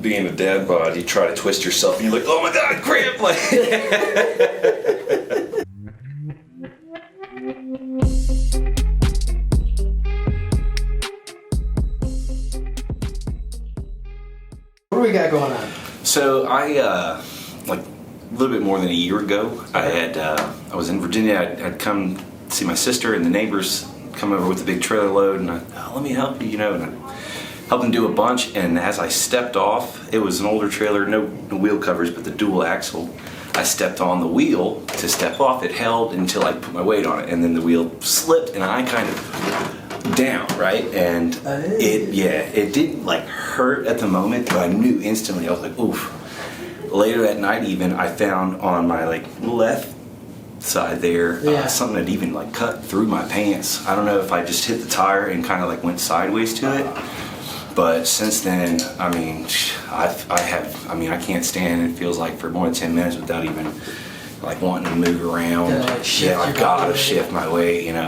being a dad bod, you try to twist yourself and you're like, oh my God, cramp! Like, what do we got going on? so I, like a little bit more than a year ago, I was in Virginia. I'd come see my sister, and the neighbors come over with a big trailer load, and let me help you, and I helped them do a bunch. And as I stepped off, it was an older trailer, no wheel covers, but the dual axle. I stepped on the wheel to step off. It held until I put my weight on it, and then the wheel slipped, and I kind of down, right? And it didn't like hurt at the moment, but I knew instantly. I was like, oof. Later that night, even I found on my like left side there something that even like cut through my pants. I don't know if I just hit the tire and kind of like went sideways to it. But since then, I mean, I can't stand, it feels like, for more than 10 minutes without even like wanting to move around. I gotta shift my weight, and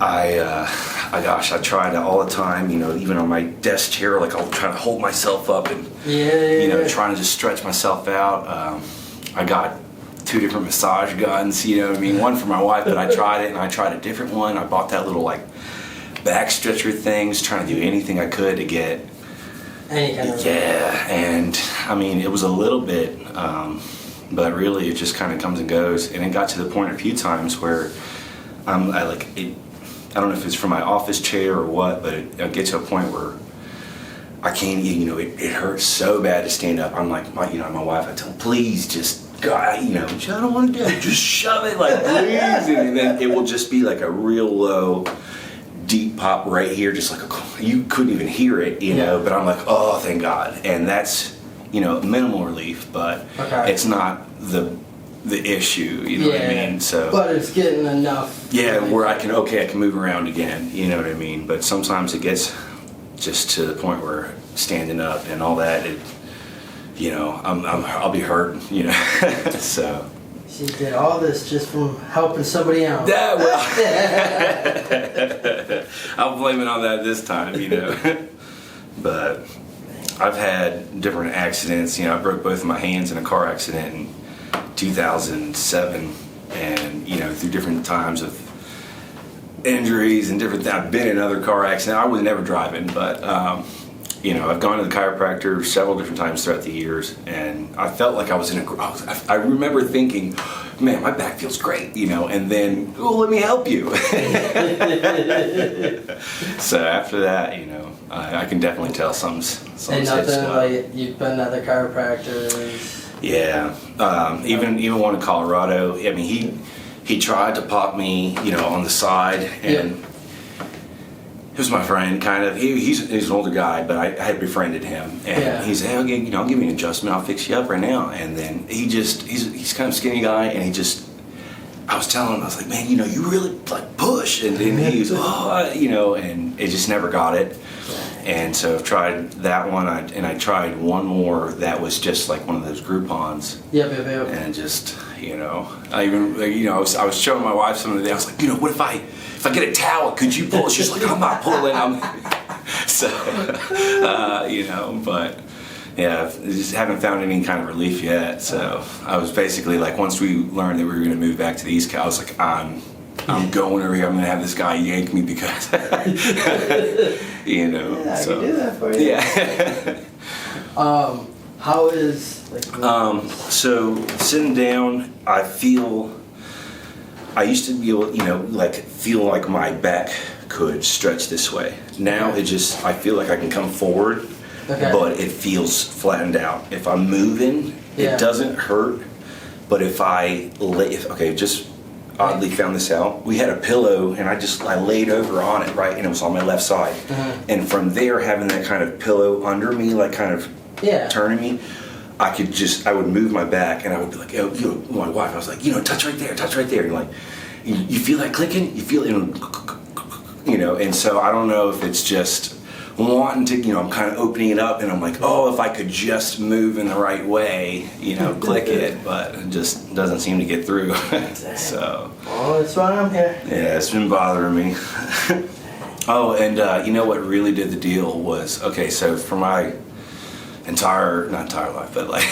I try to all the time, even on my desk chair, like I'll try to hold myself up and, trying to just stretch myself out. I got 2 different massage guns, one for my wife, but I tried it, and I tried a different one. I bought that little like back stretcher things, trying to do anything I could to get any kind of and I mean, it was a little bit, but really it just kind of comes and goes. And it got to the point a few times where I don't know if it's from my office chair or what, but I get to a point where I can't, it hurts so bad to stand up. I'm like, my wife, I tell her, please just, God, I don't want to do it. Just shove it, like, please. And then it will just be like a real low, deep pop right here, just like you couldn't even hear it, but I'm like, oh, thank God. And that's, minimal relief, but it's not the issue, what I mean? So, but it's getting enough. Yeah, where I can move around again, you know what I mean? But sometimes it gets just to the point where standing up and all that, I'll be hurt, so. She did all this just from helping somebody else. Yeah, well, I'll blame it on that this time, But I've had different accidents. I broke both of my hands in a car accident in 2007, and through different times of injuries and different. I've been in other car accidents. I was never driving, but I've gone to the chiropractor several different times throughout the years, and I felt like I was I remember thinking, man, my back feels great, and then, let me help you. So after that, I can definitely tell something's and nothing like you've been to other chiropractors. Yeah, even one in Colorado. I mean, he tried to pop me, on the side, and he was my friend, kind of. He's an older guy, but I had befriended him, and he said, "Hey, I'll give you an adjustment. I'll fix you up right now." And then he's kind of a skinny guy, and I was telling him, I was like, "Man, you really like push," and then he was, and it just never got it. And so I've tried that one, and I tried one more that was just like one of those Groupons. Yep. And just, I even, I was showing my wife some of the day. I was like, what if I get a towel, could you pull? She's like, I'm not pulling. So, but yeah, I just haven't found any kind of relief yet. So I was basically like, once we learned that we were going to move back to the East Coast, I was like, I'm going over here. I'm going to have this guy yank me because, Yeah, I can do that for you. Yeah. How is so sitting down, I used to be able, feel like my back could stretch this way. Now I feel like I can come forward, but it feels flattened out. If I'm moving, it doesn't hurt, but if just oddly found this out. We had a pillow, and I laid over on it, right, and it was on my left side. And from there, having that kind of pillow under me, like kind of turning me, I would move my back, and I would be like, my wife, I was like, touch right there. And like, you feel that clicking? You feel it, and so I don't know if it's just wanting to, I'm kind of opening it up, and I'm like, if I could just move in the right way, click it, but it just doesn't seem to get through. So. Oh, that's why I'm here. Yeah, it's been bothering me. Oh, and you know what really did the deal was, okay, so for my not entire life, but like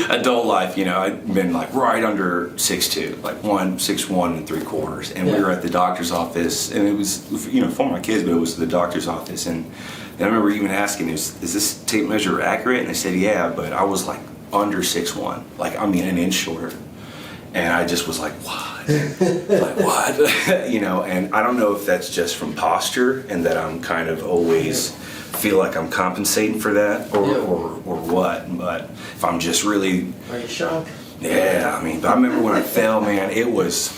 adult life, I'd been like right under 6'2", like 6'1" and 3/4. And we were at the doctor's office, and it was, for my kids, but it was the doctor's office. And I remember even asking, is this tape measure accurate? And they said, yeah, but I was like under 6'1", like, I mean, an inch shorter. And I just was like, what? Like, what? And I don't know if that's just from posture and that I'm kind of always feel like I'm compensating for that or what. But if I'm just really... Are you shocked? Yeah, I mean, but I remember when I fell, man, it was...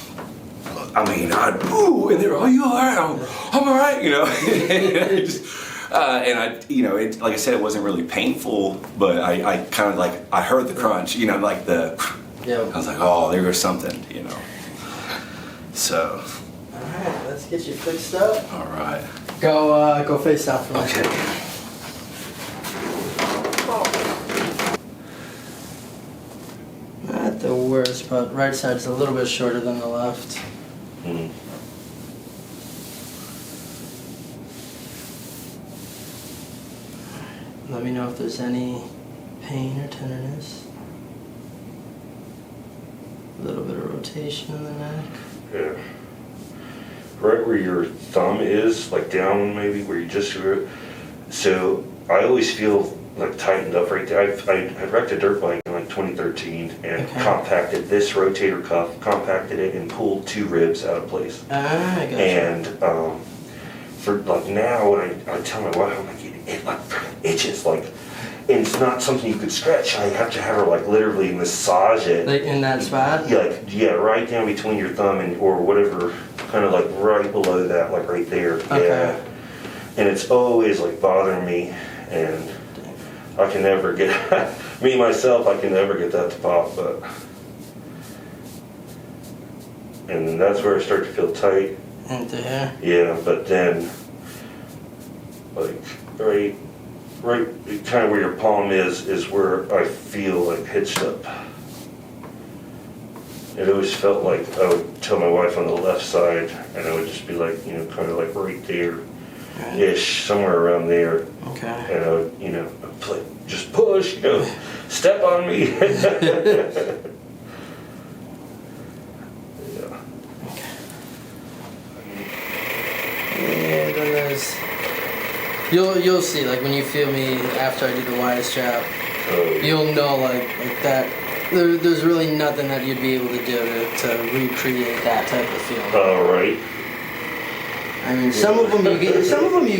I mean, ooh, and they were, oh, you all right? I'm all right, and it, like I said, it wasn't really painful, but I kind of like, I heard the crunch, like the... Yeah. I was like, oh, there goes something, So. All right, let's get you fixed up. All right. Go face down for me. Okay. Not the worst, but right side's a little bit shorter than the left. Mm. Let me know if there's any pain or tenderness. A little bit of rotation in the neck. Yeah. Right where your thumb is, like down maybe, where you just grew. So I always feel like tightened up right there. I wrecked a dirt bike in like 2013 and compacted this rotator cuff, compacted it and pulled 2 ribs out of place. Ah, I gotcha. And for like now, when I tell my wife, I'm like, it like itches, like, and it's not something you could stretch. I have to have her like literally massage it. Like in that spot? Yeah, right down between your thumb and or whatever, kind of like right below that, like right there. Okay. Yeah. And it's always like bothering me, and I can never get me myself. I can never get that to pop, but and that's where I start to feel tight. Into here? Yeah, but then like right kind of where your palm is where I feel like hitched up. It always felt like I would tell my wife on the left side, and I would just be like, kind of like right there-ish, somewhere around there. Okay. And I would, like, just push, step on me. Yeah. Yeah, then there's... You'll see, like when you feel me after I do the wide strap, you'll know like that. There's really nothing that you'd be able to do to recreate that type of feeling. All right. I mean, some of them you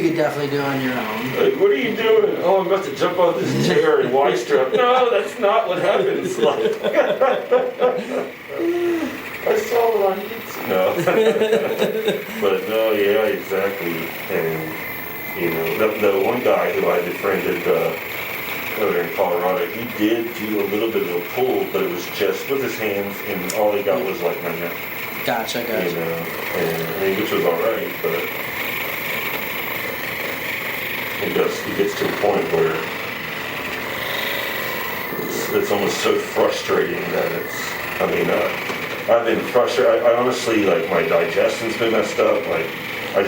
could definitely do on your own. Like, what are you doing? Oh, I'm about to jump off this chair and wide strap. No, that's not what happens. Like, I saw it on YouTube. No. But no, yeah, exactly. And the one guy who I befriended over in Colorado, he did do a little bit of a pull, but it was just with his hands, and all he got was like my neck. Gotcha. And which was all right, but it gets to a point where it's almost so frustrating that I've been frustrated. I honestly, like, my digestion's been messed up. Like, I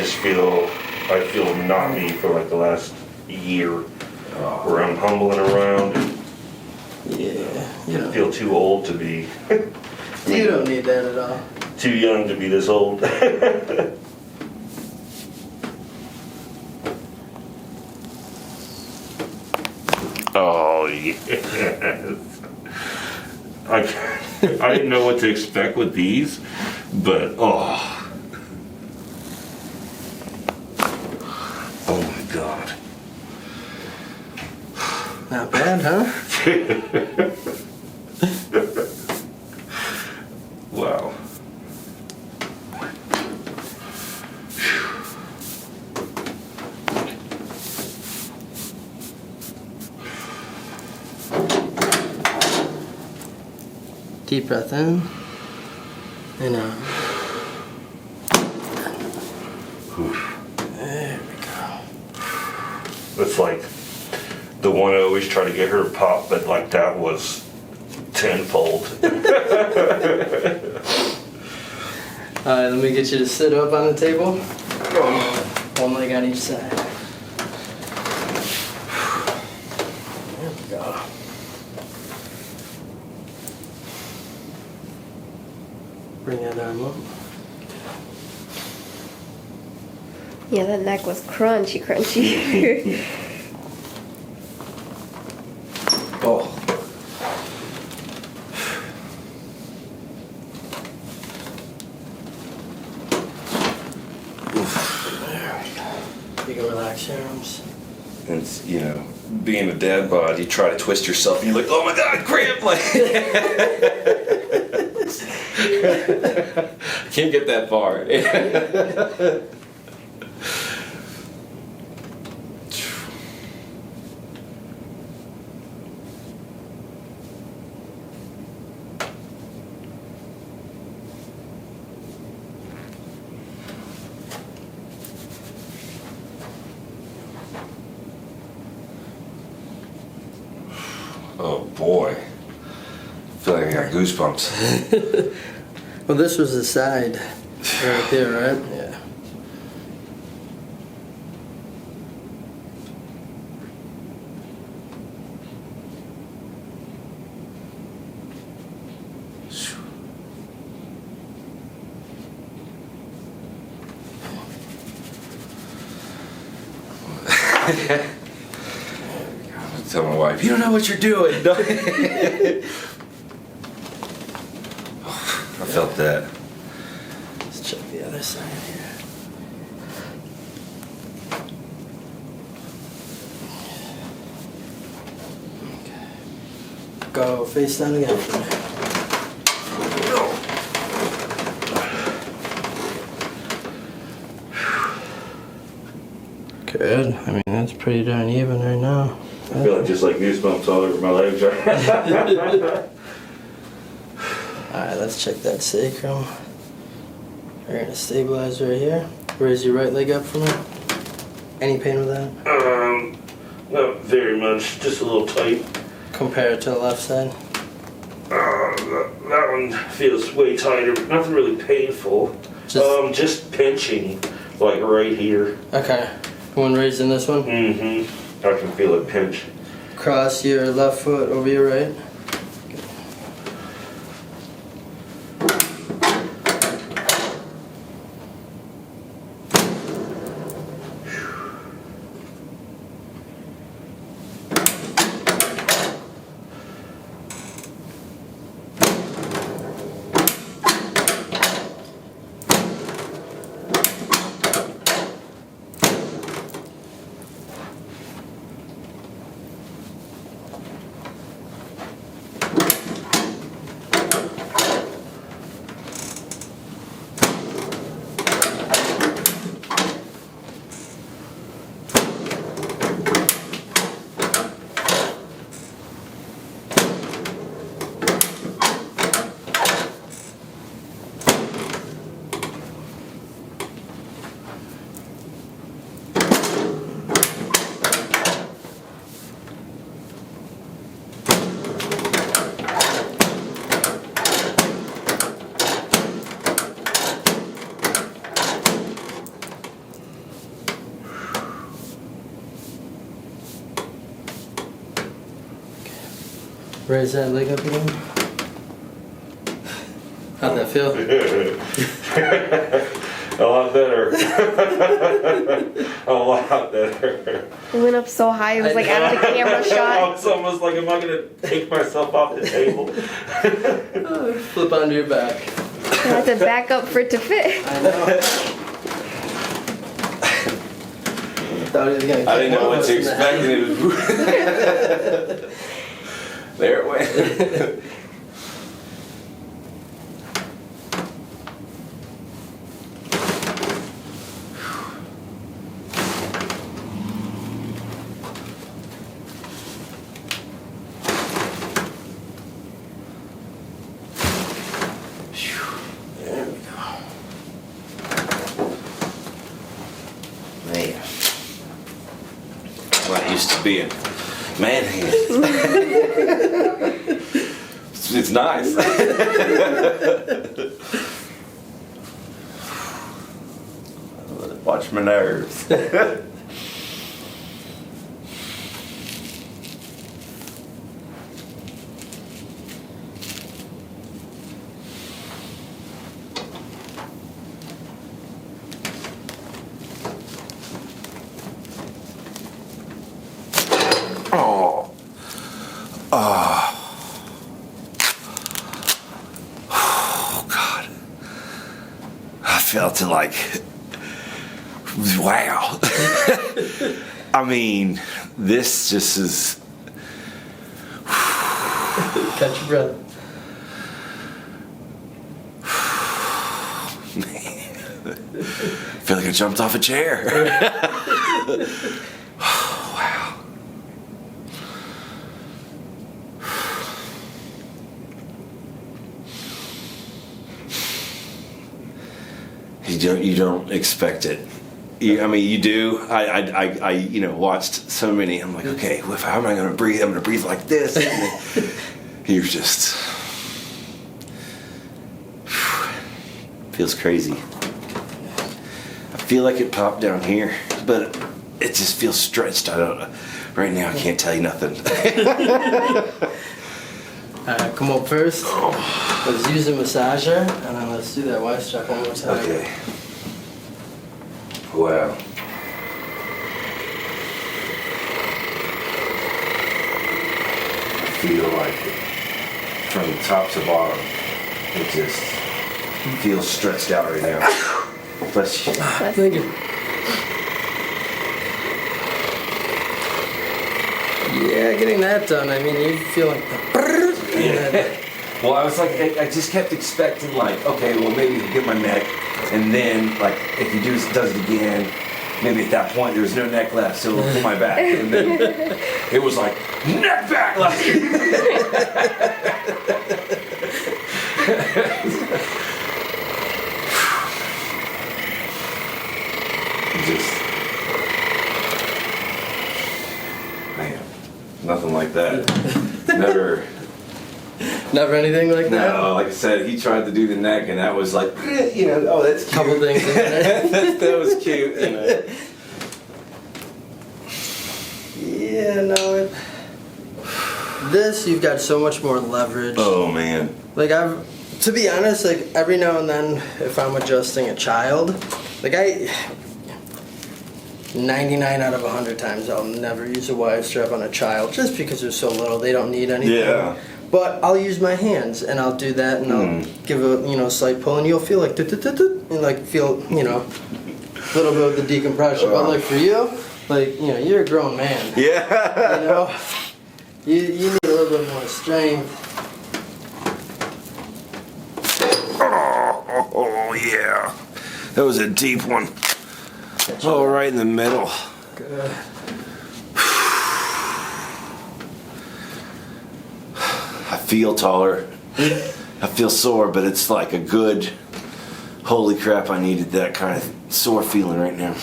feel naughty for like the last year, where I'm humbling around. Yeah. I feel too old to be. You don't need that at all. Too young to be this old. Oh yes. I didn't know what to expect with these, but oh my God. Not bad, huh? Wow. Deep breath in and out. There we go. It's like the one I always try to get her to pop, but like that was tenfold. Alright, let me get you to sit up on the table. One leg on each side. There we go. Bring that arm up. Yeah, that neck was crunchy, crunchy. Oh. There we go. You can relax your arms. And it's, you know, being a dad bod, you try to twist yourself and you're like, oh my god, cramp! Like, can't get that far. Oh boy. I feel like I got goosebumps. Well, this was the side right there, right? Yeah. Tell my wife, you don't know what you're doing. I felt that. Let's check the other side here. Okay. Go face down again for me. Good. I mean, that's pretty darn even right now. I feel like just like goosebumps all over my legs. Alright, let's check that sacrum. We're gonna stabilize right here. Raise your right leg up for me. Any pain with that? Not very much, just a little tight. Compare it to the left side. That one feels way tighter, but nothing really painful. Just pinching, like right here. Okay. One raising this one. Mm-hmm. I can feel it pinch. Cross your left foot over your right. Raise that leg up again. How'd that feel? A lot better. A lot better. It went up so high, it was like out of the camera shot. It's almost like, am I going to take myself off the table? Flip onto your back. I had to back up for it to fit. I know. Thought he was gonna I didn't kick know one what of to us in the expect. head. There it went. There we go. Man. I'm not used to being man hand. It's nice. Watch my nerves. Oh. Oh, God. I felt it like, wow. I mean, this just is. Catch your breath. Man. I feel like I jumped off a chair. Wow. You don't expect it. I mean, you do. I watched so many. I'm like, okay, how am I going to breathe? I'm going to breathe like this. And then you're just feels crazy. I feel like it popped down here, but it just feels stretched. I don't know. Right now, I can't tell you nothing. Come up first. Let's use a massager, and then let's do that wide strap one more time. Okay. Wow. I feel like from top to bottom, it just feels stretched out right now. Bless you. Thank you. Yeah, getting that done. I mean, you feel like the. Yeah. Well, I was like, I just kept expecting, like, okay, well, maybe you get my neck, and then, like, if he does it again, maybe at that point there was no neck left, so it'll pull my back, and then it was like neck back, like. Just, man, nothing like that. Never. Never anything like that? No, like I said, he tried to do the neck, and that was like, oh, that's cute. Couple things in there. that was cute. Yeah, no. This, you've got so much more leverage. Oh, man. Like, to be honest, like, every now and then, if I'm adjusting a child, like, 99 out of 100 times, I'll never use a wide strap on a child, just because they're so little, they don't need anything. Yeah. But I'll use my hands, and I'll do that, and I'll give a slight pull, and you'll feel like and like feel a little bit of the decompression. But like for you, like you're a grown man. Yeah. You need a little bit more strength. Oh yeah, that was a deep one. Oh, right in the middle. Good. I feel taller. I feel sore, but it's like a good, holy crap, I needed that kind of sore feeling right now.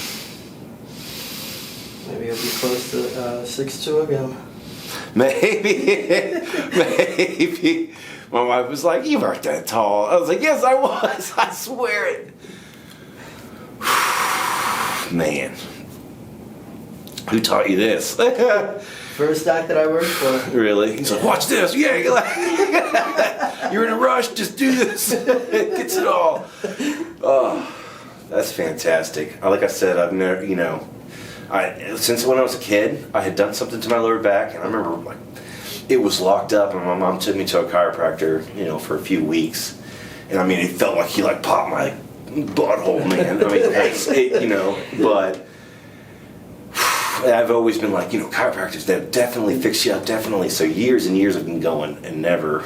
Maybe you'll be close to 6'2" again. Maybe. Maybe. My wife was like, you weren't that tall. I was like, yes, I was. I swear it. Man. Who taught you this? First doc that I worked for. Really? He's like, watch this. Yeah, you're in a rush. Just do this. It gets it all. Oh, that's fantastic. Like I said, I've never, since when I was a kid, I had done something to my lower back, and I remember like it was locked up, and my mom took me to a chiropractor, for a few weeks, and I mean, it felt like he like popped my butthole, man. I mean, but. I've always been like, chiropractors, that definitely fix you up, definitely. So years and years I've been going and never,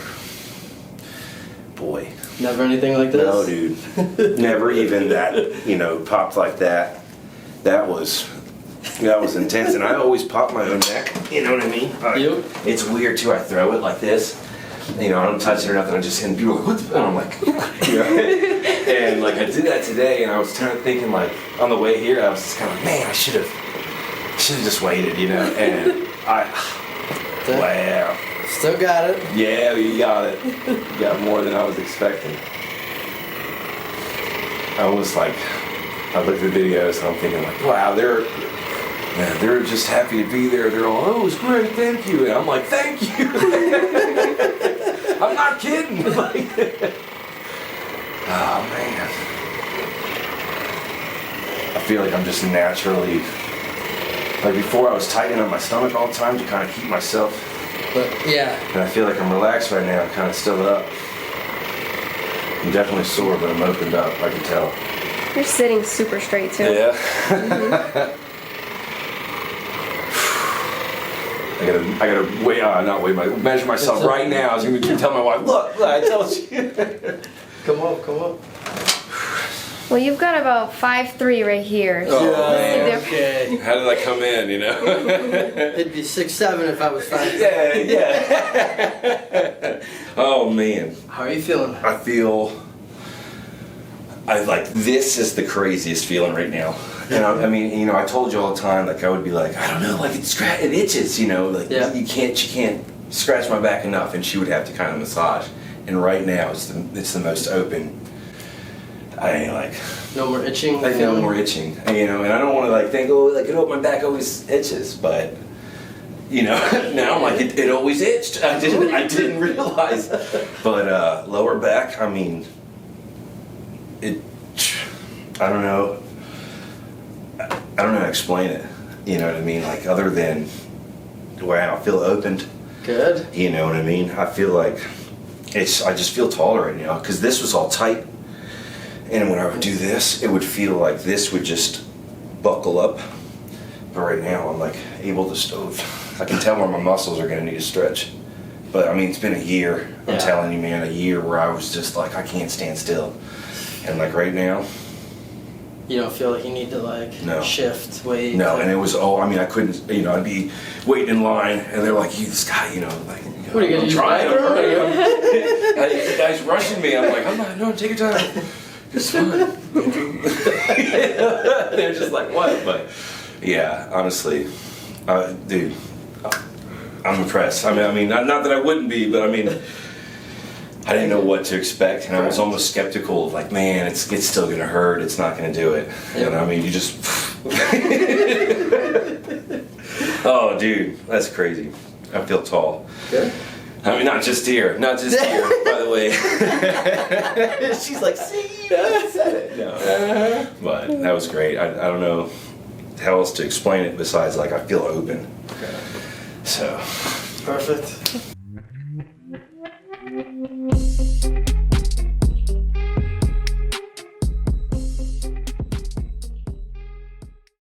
boy. Never anything like this? No, dude. Never even that, popped like that. That was intense. And I always pop my own neck, you know what I mean? Yep. It's weird too, I throw it like this. I don't touch it or nothing, I just hit people like, what the? And I'm like, And like I did that today, and I was kind of thinking like, on the way here, I was just kind of like, man, I should have just waited, and wow. Still got it. Yeah, you got it. You got more than I was expecting. I was like, I look at the videos and I'm thinking like, wow, they're just happy to be there. They're all, oh, it was great, thank you. And I'm like, thank you. I'm not kidding. Like, oh man. I feel like I'm just naturally, like before I was tightening up my stomach all the time to kind of keep myself. But yeah. And I feel like I'm relaxed right now, I'm kind of still up. I'm definitely sore, but I'm opened up, I can tell. You're sitting super straight too. Yeah. Mm-hmm. I gotta measure myself right now. I was gonna tell my wife, look, I told you. Come up. Well, you've got about 5'3" right here. Oh, Yeah, man. okay. How did I come in, you know? It'd be 6'7" if I was 5'3". Yeah. Oh, man. How are you feeling? This is the craziest feeling right now. And I mean, you know, I told you all the time, like I would be like, I don't know, like it itches, you know, like yeah. you can't scratch my back enough, and she would have to kind of massage. And right now, it's the most open. I ain't like No more itching. like no more itching, you know. And I don't want to like think, oh, like my back always itches, but you know, now I'm like it always itched. I didn't realize. But lower back, I mean, I don't know how to explain it. You know what I mean? Like other than wow, I feel opened. Good. You know what I mean? I feel like I just feel taller right now because this was all tight. And when I would do this, it would feel like this would just buckle up. But right now, I'm like able to I can tell where my muscles are going to need to stretch. But I mean, it's been a year. I'm telling you, man, a year where I was just like, I can't stand still. And like right now. You don't feel like you need to like shift, weight? No, and it was, I mean, I couldn't, you know, I'd be waiting in line and they're like, this guy, you know, like, what are you going to try do? The guy's rushing me. I'm like, I'm not, no, take your time. It's fine. They're just like, what? But yeah, honestly, dude, I'm impressed. I mean, not that I wouldn't be, but I mean, I didn't know what to expect, and I was almost skeptical of like, man, it's still gonna hurt. It's not gonna do it. And I mean, you just, oh, dude, that's crazy. I feel tall. Good. I mean, not just here, by the way. She's like, see, you said it. No. But that was great. I don't know how else to explain it besides, like, I feel open. Okay. So. Perfect.